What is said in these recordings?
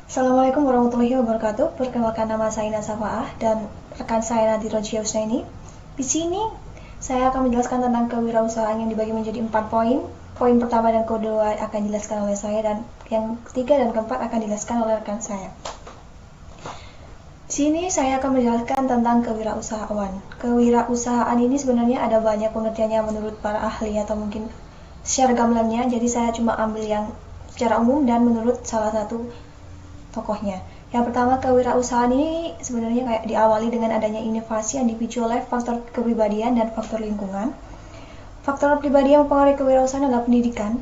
Assalamualaikum warahmatullahi wabarakatuh. Perkenalkan, nama saya Nasa Faah dan rekan saya Nadira Husnaini. Di sini saya akan menjelaskan tentang kewirausahaan yang dibagi menjadi 4 poin. Poin pertama dan kedua akan dijelaskan oleh saya, dan yang ketiga dan keempat akan dijelaskan oleh rekan saya. Di sini saya akan menjelaskan tentang kewirausahaan. Kewirausahaan ini sebenarnya ada banyak pengertiannya menurut para ahli atau mungkin secara gamblarnya. Jadi saya cuma ambil yang secara umum dan menurut salah satu tokohnya. Yang pertama, kewirausahaan ini sebenarnya kayak diawali dengan adanya inovasi yang dipicu oleh faktor kepribadian dan faktor lingkungan. Faktor pribadi yang mempengaruhi kewirausahaan adalah pendidikan,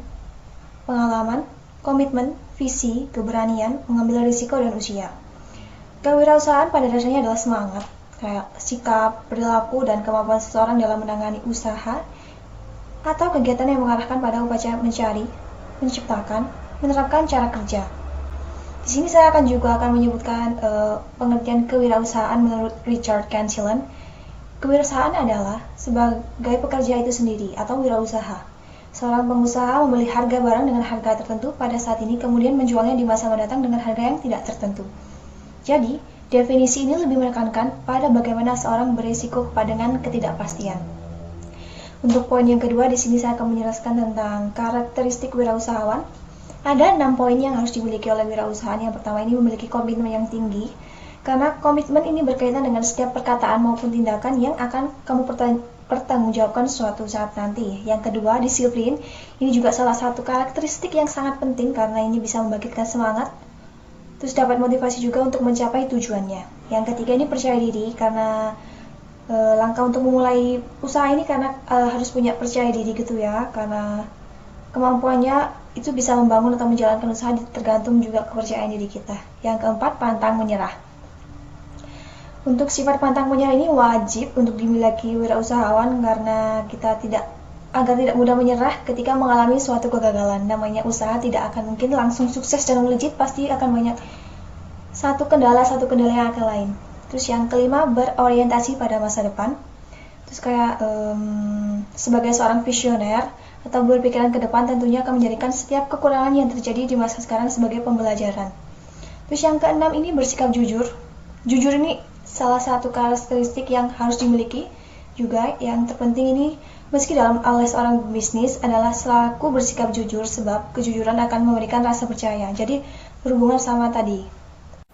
pengalaman, komitmen, visi, keberanian, mengambil risiko, dan usia. Kewirausahaan pada dasarnya adalah semangat, kayak sikap, perilaku, dan kemampuan seseorang dalam menangani usaha atau kegiatan yang mengarahkan pada upaya mencari, menciptakan, menerapkan cara kerja. Di sini saya akan menyebutkan pengertian kewirausahaan menurut Richard Cantillon. Kewirausahaan adalah sebagai pekerja itu sendiri atau wirausaha. Seorang pengusaha membeli harga barang dengan harga tertentu pada saat ini, kemudian menjualnya di masa mendatang dengan harga yang tidak tertentu. Jadi, definisi ini lebih menekankan pada bagaimana seorang berisiko dengan ketidakpastian. Untuk poin yang kedua, di sini saya akan menjelaskan tentang karakteristik wirausahawan. Ada 6 poin yang harus dimiliki oleh wirausahaan. Yang pertama, ini memiliki komitmen yang tinggi, karena komitmen ini berkaitan dengan setiap perkataan maupun tindakan yang akan kamu pertanggungjawabkan suatu saat nanti. Yang kedua, disiplin. Ini juga salah satu karakteristik yang sangat penting karena ini bisa membangkitkan semangat, terus dapat motivasi juga untuk mencapai tujuannya. Yang ketiga, ini percaya diri, karena langkah untuk memulai usaha ini karena harus punya percaya diri gitu ya, karena kemampuannya itu bisa membangun atau menjalankan usaha tergantung juga kepercayaan diri kita. Yang keempat, pantang menyerah. Untuk sifat pantang menyerah ini wajib untuk dimiliki wirausahawan karena agar tidak mudah menyerah ketika mengalami suatu kegagalan. Namanya usaha tidak akan mungkin langsung sukses dan melejit, pasti akan banyak satu kendala yang akan lain. Terus yang kelima, berorientasi pada masa depan. Terus kayak sebagai seorang visioner atau berpikiran ke depan, tentunya akan menjadikan setiap kekurangan yang terjadi di masa sekarang sebagai pembelajaran. Terus yang keenam, ini bersikap jujur. Jujur ini salah satu karakteristik yang harus dimiliki juga. Yang terpenting ini, meski dalam oleh seorang bisnis, adalah selaku bersikap jujur, sebab kejujuran akan memberikan rasa percaya. Jadi berhubungan sama tadi.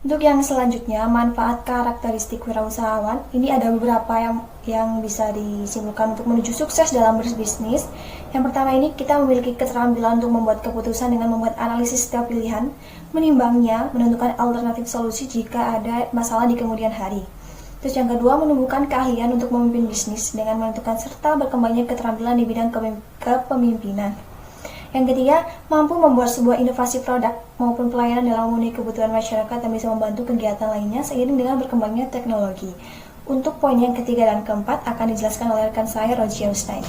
Untuk yang selanjutnya, manfaat karakteristik wirausahawan, ini ada beberapa yang bisa disimpulkan untuk menuju sukses dalam berbisnis. Yang pertama, ini kita memiliki keterampilan untuk membuat keputusan dengan membuat analisis setiap pilihan, menimbangnya, menentukan alternatif solusi jika ada masalah di kemudian hari. Terus yang kedua, menumbuhkan keahlian untuk memimpin bisnis dengan menentukan serta berkembangnya keterampilan di bidang kepemimpinan. Yang ketiga, mampu membuat sebuah inovasi produk maupun pelayanan dalam memenuhi kebutuhan masyarakat yang bisa membantu kegiatan lainnya seiring dengan berkembangnya teknologi. Untuk poin yang ketiga dan keempat akan dijelaskan oleh rekan saya, Roger Stein.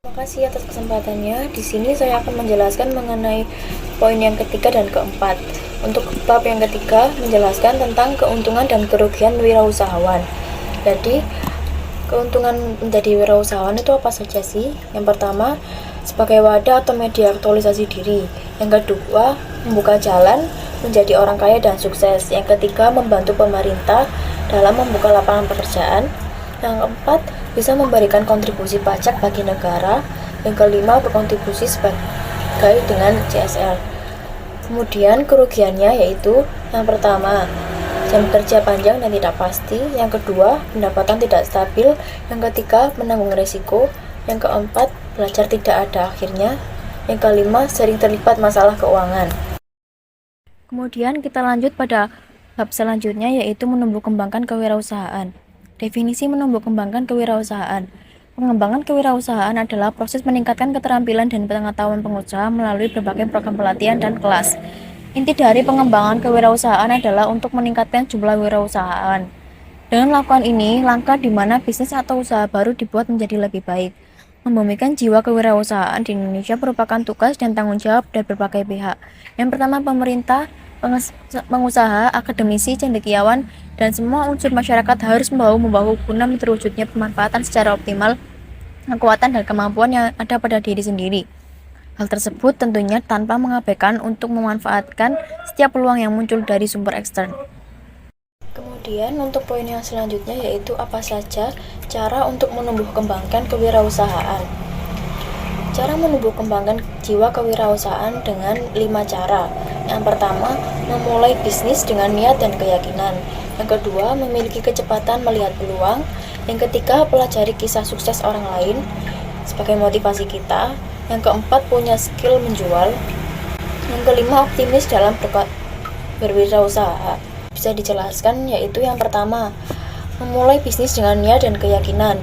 Terima kasih atas kesempatannya. Di sini saya akan menjelaskan mengenai poin yang ketiga dan keempat. Untuk bab yang ketiga, menjelaskan tentang keuntungan dan kerugian wirausahawan. Jadi, keuntungan menjadi wirausahawan itu apa saja sih? Yang pertama, sebagai wadah atau media aktualisasi diri. Yang kedua, membuka jalan menjadi orang kaya dan sukses. Yang ketiga, membantu pemerintah dalam membuka lapangan pekerjaan. Yang keempat, bisa memberikan kontribusi pajak bagi negara. Yang kelima, berkontribusi sebagai dengan CSR. Kemudian kerugiannya yaitu yang pertama, jam kerja panjang dan tidak pasti. Yang kedua, pendapatan tidak stabil. Yang ketiga, menanggung risiko. Yang keempat, belajar tidak ada akhirnya. Yang kelima, sering terlibat masalah keuangan. Kemudian kita lanjut pada bab selanjutnya, yaitu menumbuh kembangkan kewirausahaan. Definisi menumbuh kembangkan kewirausahaan. Pengembangan kewirausahaan adalah proses meningkatkan keterampilan dan pengetahuan pengusaha melalui berbagai program pelatihan dan kelas. Inti dari pengembangan kewirausahaan adalah untuk meningkatkan jumlah wirausahaan. Dengan melakukan ini, langkah di mana bisnis atau usaha baru dibuat menjadi lebih baik. Membumikan jiwa kewirausahaan di Indonesia merupakan tugas dan tanggung jawab dari berbagai pihak. Yang pertama, pemerintah, pengusaha, akademisi, cendekiawan, dan semua unsur masyarakat harus membahu-membahu guna terwujudnya pemanfaatan secara optimal kekuatan dan kemampuan yang ada pada diri sendiri. Hal tersebut tentunya tanpa mengabaikan untuk memanfaatkan setiap peluang yang muncul dari sumber ekstern. Kemudian untuk poin yang selanjutnya yaitu apa saja cara untuk menumbuh kembangkan kewirausahaan. Cara menumbuh kembangkan jiwa kewirausahaan dengan 5 cara. Yang pertama, memulai bisnis dengan niat dan keyakinan. Yang kedua, memiliki kecepatan melihat peluang. Yang ketiga, pelajari kisah sukses orang lain sebagai motivasi kita. Yang keempat, punya skill menjual. Yang kelima, optimis dalam berwirausaha. Bisa dijelaskan yaitu yang pertama, memulai bisnis dengan niat dan keyakinan.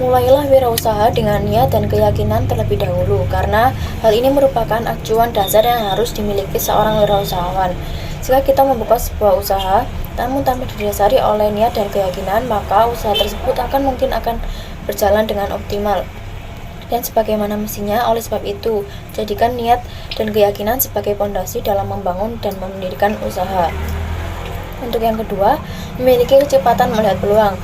Mulailah wirausaha dengan niat dan keyakinan terlebih dahulu, karena hal ini merupakan acuan dasar yang harus dimiliki seorang wirausahawan. Jika kita membuka sebuah usaha, namun tanpa didasari oleh niat dan keyakinan, maka usaha tersebut mungkin akan berjalan dengan optimal dan sebagaimana mestinya. Oleh sebab itu, jadikan niat dan keyakinan sebagai fondasi dalam membangun dan mendirikan usaha. Untuk yang kedua, memiliki kecepatan melihat peluang.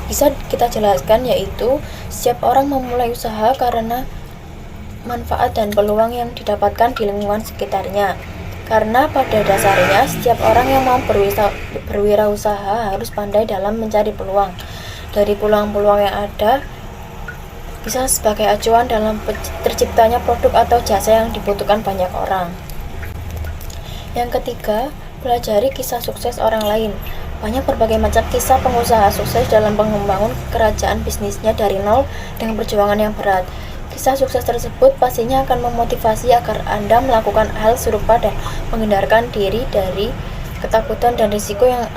Bisa kita jelaskan yaitu setiap orang memulai usaha karena manfaat dan peluang yang didapatkan di lingkungan sekitarnya. Karena pada dasarnya setiap orang yang mau berwirausaha harus pandai dalam mencari peluang. Dari peluang-peluang yang ada bisa sebagai acuan dalam terciptanya produk atau jasa yang dibutuhkan banyak orang. Yang ketiga, pelajari kisah sukses orang lain. Banyak berbagai macam kisah pengusaha sukses dalam membangun kerajaan bisnisnya dari nol dengan perjuangan yang berat. Kisah sukses tersebut pastinya akan memotivasi agar Anda melakukan hal serupa dan menghindarkan diri dari ketakutan dan risiko yang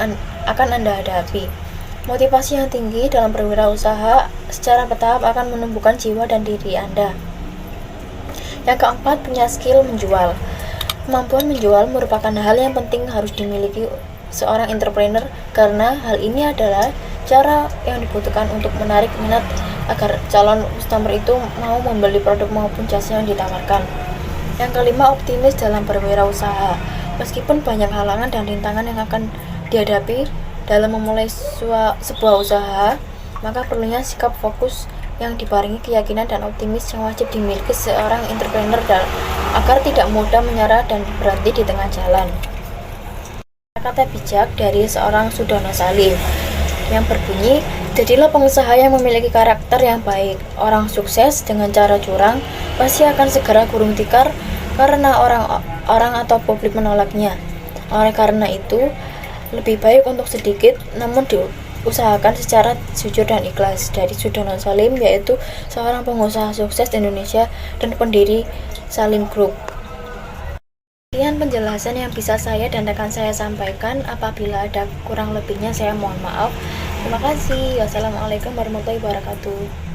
akan Anda hadapi. Motivasi yang tinggi dalam berwirausaha secara bertahap akan menumbuhkan jiwa dan diri Anda. Yang keempat, punya skill menjual. Kemampuan menjual merupakan hal yang penting harus dimiliki seorang entrepreneur, karena hal ini adalah cara yang dibutuhkan untuk menarik minat agar calon customer itu mau membeli produk maupun jasa yang ditawarkan. Yang kelima, optimis dalam berwirausaha. Meskipun banyak halangan dan rintangan yang akan dihadapi dalam memulai sebuah usaha, maka perlunya sikap fokus yang dibarengi keyakinan dan optimis yang wajib dimiliki seorang entrepreneur agar tidak mudah menyerah dan berhenti di tengah jalan. Kata bijak dari seorang Sudono Salim yang berbunyi, jadilah pengusaha yang memiliki karakter yang baik. Orang sukses dengan cara curang pasti akan segera gulung tikar karena orang atau publik menolaknya. Oleh karena itu, lebih baik untuk sedikit namun diusahakan secara jujur dan ikhlas. Dari Sudono Salim, yaitu seorang pengusaha sukses di Indonesia dan pendiri Salim Group. Sekian penjelasan yang bisa saya dan rekan saya sampaikan. Apabila ada kurang lebihnya saya mohon maaf. Terima kasih. Wassalamualaikum warahmatullahi wabarakatuh.